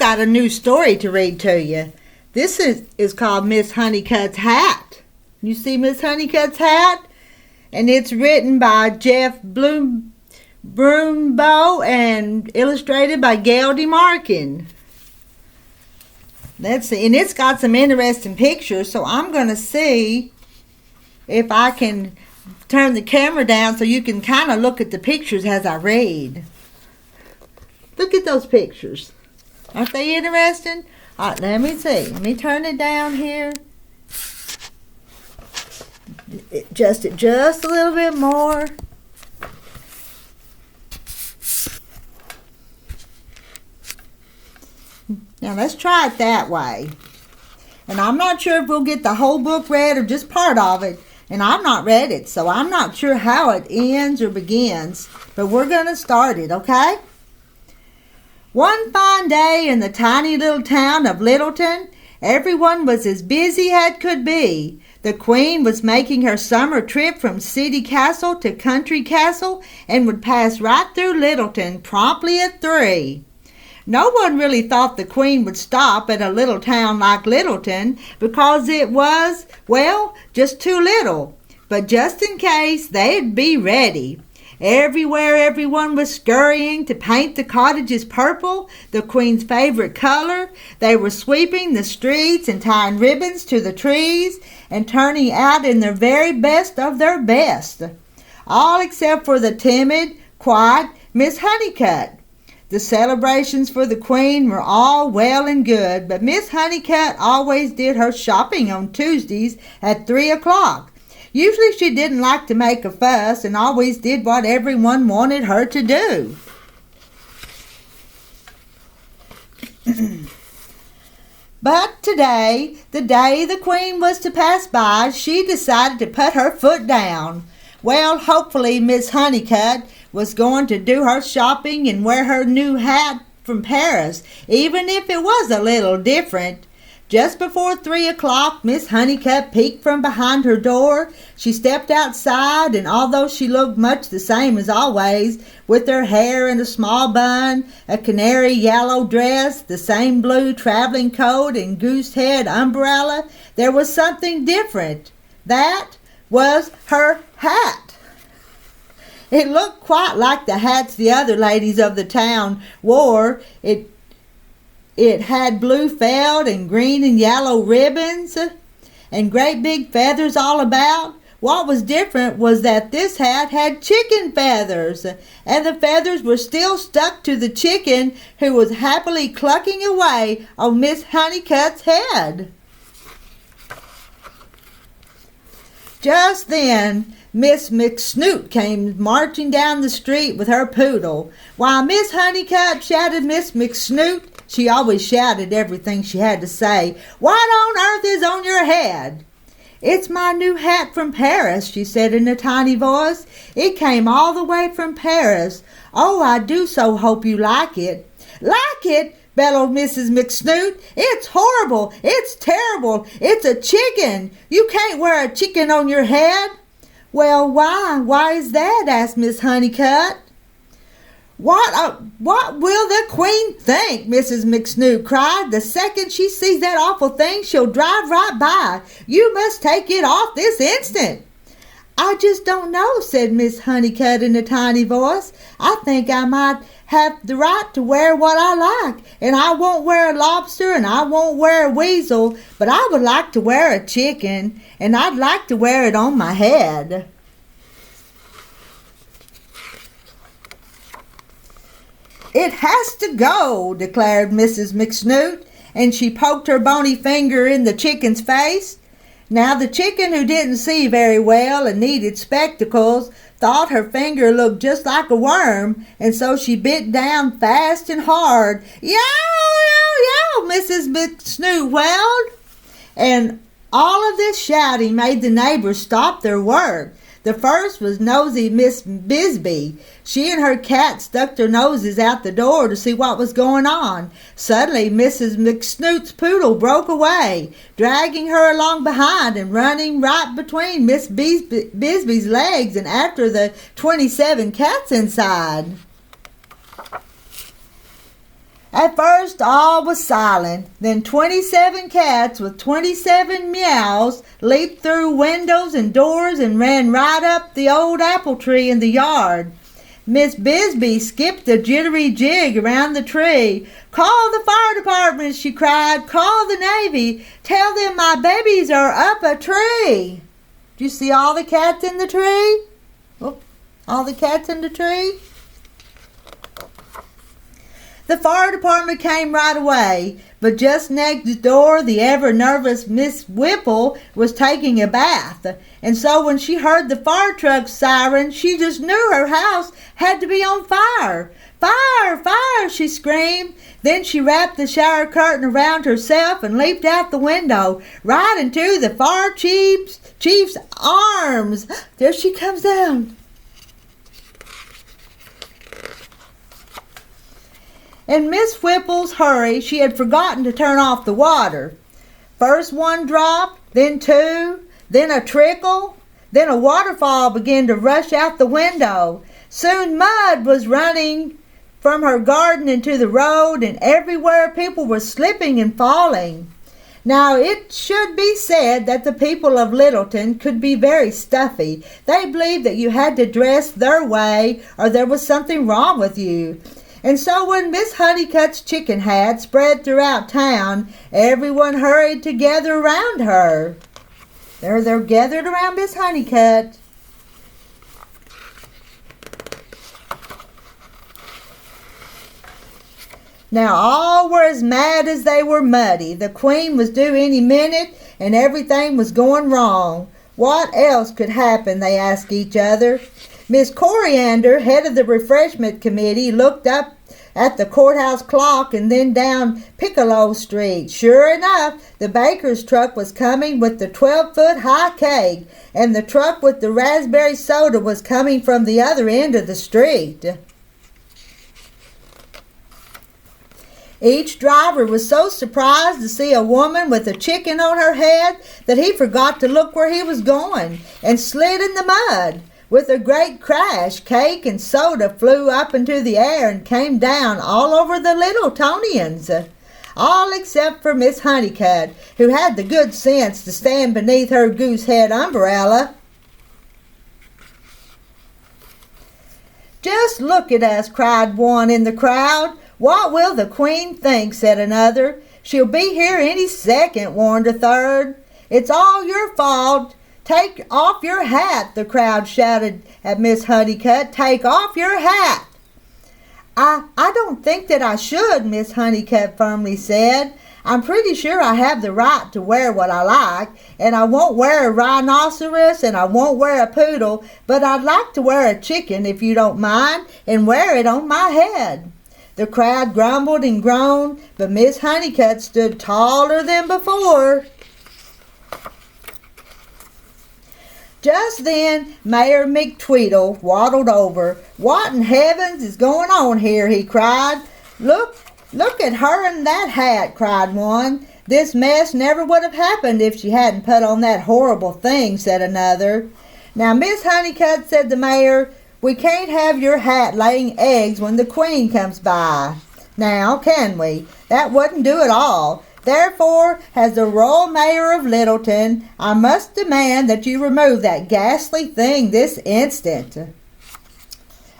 got a new story to read to you. This is called Miss Hunnicutt's Hat. You see Miss Hunnicutt's hat? And it's written by Jeff Brumbeau and illustrated by Gail deMarcken. Let's see, and it's got some interesting pictures, so I'm going to see if I can turn the camera down so you can kind of look at the pictures as I read. Look at those pictures. Aren't they interesting? All right, let me see. Let me turn it down here. Adjust it just a little bit more. Now let's try it that way. And I'm not sure if we'll get the whole book read or just part of it. And I've not read it, so I'm not sure how it ends or begins. But we're going to start it, okay? One fine day in the tiny little town of Littleton, everyone was as busy as could be. The Queen was making her summer trip from city castle to country castle and would pass right through Littleton promptly at 3. No one really thought the Queen would stop at a little town like Littleton because it was, well, just too little. But just in case, they'd be ready. Everywhere everyone was scurrying to paint the cottages purple, the Queen's favorite color. They were sweeping the streets and tying ribbons to the trees and turning out in their very best of their best. All except for the timid, quiet Miss Hunnicutt. The celebrations for the Queen were all well and good, but Miss Hunnicutt always did her shopping on Tuesdays at 3 o'clock. Usually she didn't like to make a fuss and always did what everyone wanted her to do. But today, the day the Queen was to pass by, she decided to put her foot down. Well, hopefully Miss Hunnicutt was going to do her shopping and wear her new hat from Paris, even if it was a little different. Just before 3 o'clock, Miss Hunnicutt peeked from behind her door. She stepped outside, and although she looked much the same as always, with her hair in a small bun, a canary yellow dress, the same blue traveling coat, and goose head umbrella, there was something different. That was her hat. It looked quite like the hats the other ladies of the town wore. It had blue felt and green and yellow ribbons and great big feathers all about. What was different was that this hat had chicken feathers, and the feathers were still stuck to the chicken who was happily clucking away on Miss Hunnicutt's head. Just then, Miss McSnoot came marching down the street with her poodle. While Miss Hunnicutt shouted Miss McSnoot, she always shouted everything she had to say, "What on earth is on your head?" "It's my new hat from Paris," she said in a tiny voice. "It came all the way from Paris. Oh, I do so hope you like it." "Like it?" bellowed Mrs. McSnoot. "It's horrible. It's terrible. It's a chicken. You can't wear a chicken on your head." "Well, why? Why is that?" asked Miss Hunnicutt. What will the Queen think?" Mrs. McSnoot cried. "The second she sees that awful thing, she'll drive right by. You must take it off this instant." "I just don't know," said Miss Hunnicutt in a tiny voice. "I think I might have the right to wear what I like, and I won't wear a lobster and I won't wear a weasel, but I would like to wear a chicken, and I'd like to wear it on my head." "It has to go," declared Mrs. McSnoot, and she poked her bony finger in the chicken's face. Now the chicken, who didn't see very well and needed spectacles, thought her finger looked just like a worm, and so she bit down fast and hard. "Yow, yow, yow," Mrs. McSnoot wailed. And all of this shouting made the neighbors stop their work. The first was nosy Miss Bisbee. She and her cat stuck their noses out the door to see what was going on. Suddenly, Mrs. McSnoot's poodle broke away, dragging her along behind and running right between Miss Bisbee's legs and after the 27 cats inside. At first all was silent. Then 27 cats with 27 meows leaped through windows and doors and ran right up the old apple tree in the yard. Miss Bisbee skipped a jittery jig around the tree. "Call the fire department," she cried. "Call the Navy. Tell them my babies are up a tree." Do you see all the cats in the tree? Oh, all the cats in the tree? The fire department came right away, but just next door the ever-nervous Miss Whipple was taking a bath. And so when she heard the fire truck's siren, she just knew her house had to be on fire. "Fire! Fire!" she screamed. Then she wrapped the shower curtain around herself and leaped out the window, right into the fire chief's arms. There she comes down. In Miss Whipple's hurry, she had forgotten to turn off the water. First one drop, then two, then a trickle, then a waterfall began to rush out the window. Soon mud was running from her garden into the road, and everywhere people were slipping and falling. Now it should be said that the people of Littleton could be very stuffy. They believed that you had to dress their way or there was something wrong with you. And so when Miss Hunnicutt's chicken hat spread throughout town, everyone hurried to gather around her. They're gathered around Miss Hunnicutt. Now all were as mad as they were muddy. The Queen was due any minute, and everything was going wrong. What else could happen, they asked each other. Miss Coriander, head of the refreshment committee, looked up at the courthouse clock and then down Piccolo Street. Sure enough, the baker's truck was coming with the 12-foot-high cake, and the truck with the raspberry soda was coming from the other end of the street. Each driver was so surprised to see a woman with a chicken on her head that he forgot to look where he was going and slid in the mud. With a great crash, cake and soda flew up into the air and came down all over the Littletonians, all except for Miss Hunnicutt, who had the good sense to stand beneath her goosehead umbrella. "Just look at us," cried one in the crowd. "What will the Queen think?" said another. "She'll be here any second," warned a third. "It's all your fault. Take off your hat," the crowd shouted at Miss Hunnicutt. "Take off your hat." I don't think that I should," Miss Hunnicutt firmly said. "I'm pretty sure I have the right to wear what I like, and I won't wear a rhinoceros and I won't wear a poodle, but I'd like to wear a chicken, if you don't mind, and wear it on my head." The crowd grumbled and groaned, but Miss Hunnicutt stood taller than before. Just then, Mayor McTweedle waddled over. "What in heavens is going on here?" he cried. Look at her in that hat," cried one. "This mess never would have happened if she hadn't put on that horrible thing," said another. "Now, Miss Hunnicutt," said the mayor, "we can't have your hat laying eggs when the Queen comes by. Now, can we? That wouldn't do at all. Therefore, as the Royal Mayor of Littleton, I must demand that you remove that ghastly thing this instant."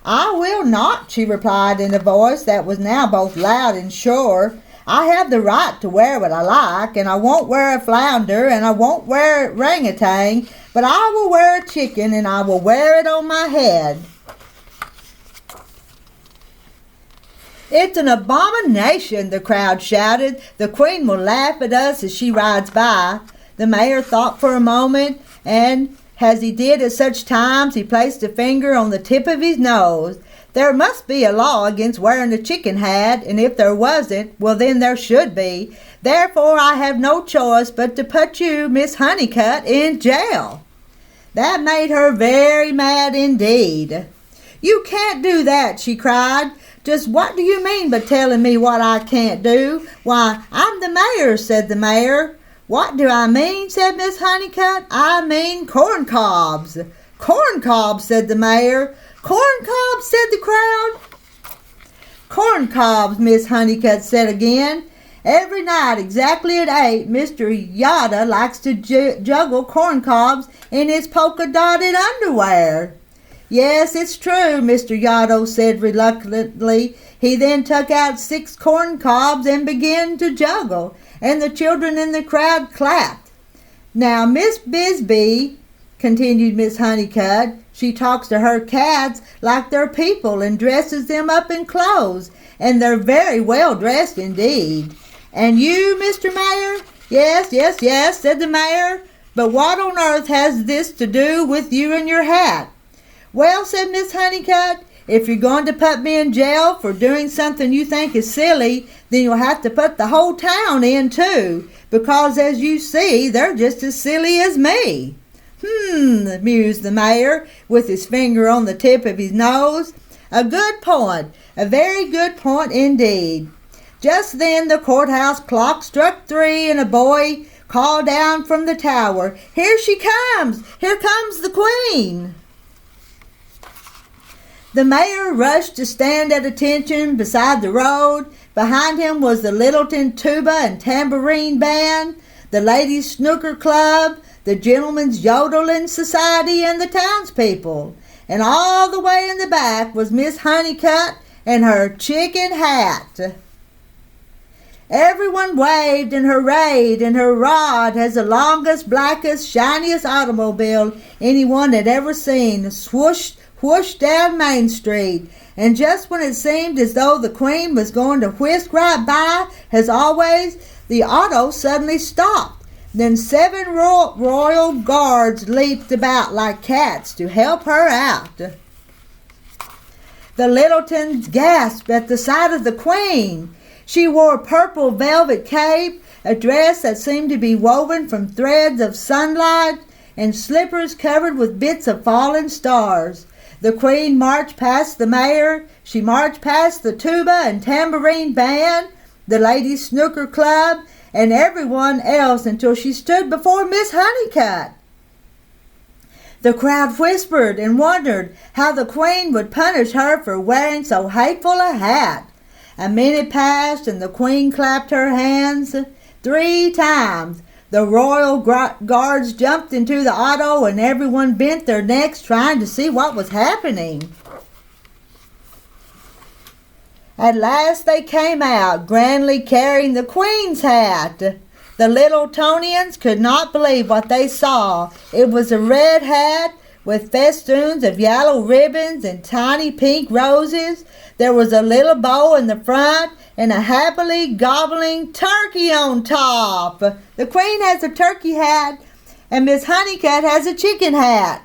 "I will not," she replied in a voice that was now both loud and sure. "I have the right to wear what I like, and I won't wear a flounder, and I won't wear a orangutan, but I will wear a chicken, and I will wear it on my head." "It's an abomination," the crowd shouted. "The Queen will laugh at us as she rides by." The mayor thought for a moment, and as he did at such times, he placed a finger on the tip of his nose. "There must be a law against wearing a chicken hat, and if there wasn't, well then there should be. Therefore I have no choice but to put you, Miss Hunnicutt, in jail." That made her very mad indeed. "You can't do that," she cried. "Just what do you mean by telling me what I can't do?" "Why, I'm the mayor," said the mayor. "What do I mean?" said Miss Hunnicutt. "I mean corn cobs." "Corn cobs," said the mayor. "Corn cobs," said the crowd. Corn cobs, Miss Hunnicutt said again. Every night, exactly at 8, Mr. Yoda likes to juggle corn cobs in his polka-dotted underwear. Yes, it's true, Mr. Yoda said reluctantly. He then took out 6 corn cobs and began to juggle, and the children in the crowd clapped. Now, Miss Bisbee, continued Miss Hunnicutt, she talks to her cats like they're people and dresses them up in clothes, and they're very well dressed indeed. And you, Mr. Mayor? Yes, yes, yes, said the mayor. But what on earth has this to do with you and your hat? Well, said Miss Hunnicutt, if you're going to put me in jail for doing something you think is silly, then you'll have to put the whole town in too, because as you see, they're just as silly as me. Mused the mayor, with his finger on the tip of his nose. A good point, a very good point indeed. Just then the courthouse clock struck 3 and a boy called down from the tower, "Here she comes! Here comes the Queen!" The mayor rushed to stand at attention beside the road. Behind him was the Littleton Tuba and Tambourine Band, the Ladies' Snooker Club, the Gentlemen's Yodeling Society, and the townspeople. And all the way in the back was Miss Hunnicutt and her chicken hat. Everyone waved and hurrahed, and her rod has the longest, blackest, shiniest automobile anyone had ever seen, swooshed, whooshed down Main Street. And just when it seemed as though the Queen was going to whisk right by, as always, the auto suddenly stopped. Then 7 royal guards leaped about like cats to help her out. The Littletons gasped at the sight of the Queen. She wore a purple velvet cape, a dress that seemed to be woven from threads of sunlight, and slippers covered with bits of fallen stars. The Queen marched past the mayor. She marched past the tuba and tambourine band, the Ladies' Snooker Club, and everyone else until she stood before Miss Hunnicutt. The crowd whispered and wondered how the Queen would punish her for wearing so hateful a hat. A minute passed and the Queen clapped her hands 3 times. The royal guards jumped into the auto and everyone bent their necks trying to see what was happening. At last they came out, grandly carrying the Queen's hat. The Littletonians could not believe what they saw. It was a red hat with festoons of yellow ribbons and tiny pink roses. There was a little bow in the front and a happily gobbling turkey on top. The Queen has a turkey hat and Miss Hunnicutt has a chicken hat.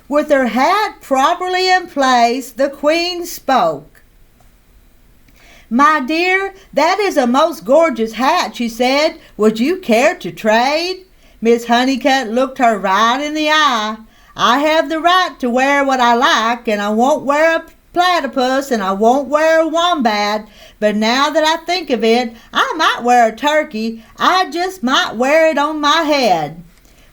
With her hat properly in place, the Queen spoke. "My dear, that is a most gorgeous hat," she said. "Would you care to trade?" Miss Hunnicutt looked her right in the eye. "I have the right to wear what I like, and I won't wear a platypus, and I won't wear a wombat, but now that I think of it, I might wear a turkey. I just might wear it on my head."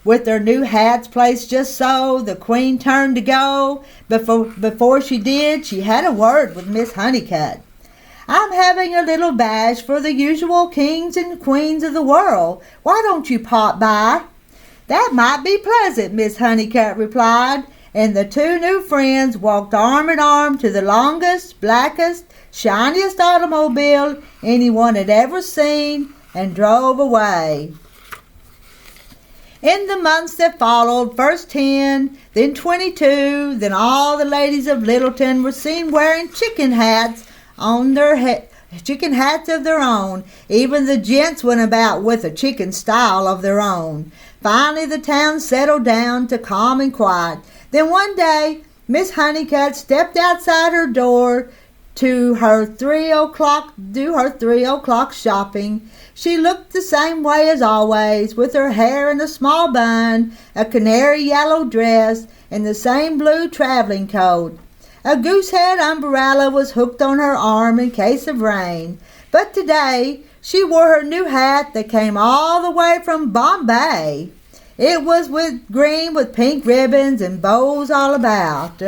With their new hats placed just so, the Queen turned to go. Before she did, she had a word with Miss Hunnicutt. "I'm having a little bash for the usual kings and queens of the world. Why don't you pop by?" "That might be pleasant," Miss Hunnicutt replied, and the 2 new friends walked arm in arm to the longest, blackest, shiniest automobile anyone had ever seen and drove away. In the months that followed, first 10, then 22, then all the ladies of Littleton were seen wearing chicken hats on their chicken hats of their own. Even the gents went about with a chicken style of their own. Finally, the town settled down to calm and quiet. Then one day, Miss Hunnicutt stepped outside her door to her 3 o'clock shopping. She looked the same way as always, with her hair in a small bun, a canary yellow dress, and the same blue traveling coat. A goosehead umbrella was hooked on her arm in case of rain. But today she wore her new hat that came all the way from Bombay. It was green with pink ribbons and bows all about.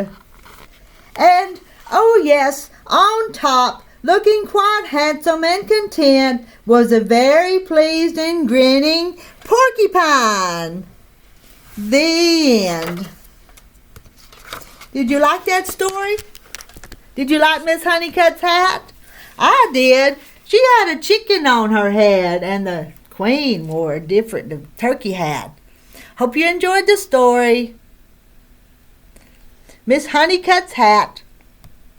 And, oh yes, on top, looking quite handsome and content, was a very pleased and grinning porcupine. The end. Did you like that story? Did you like Miss Hunnicutt's hat? I did. She had a chicken on her head, and the queen wore a different turkey hat. Hope you enjoyed the story. Miss Hunnicutt's hat.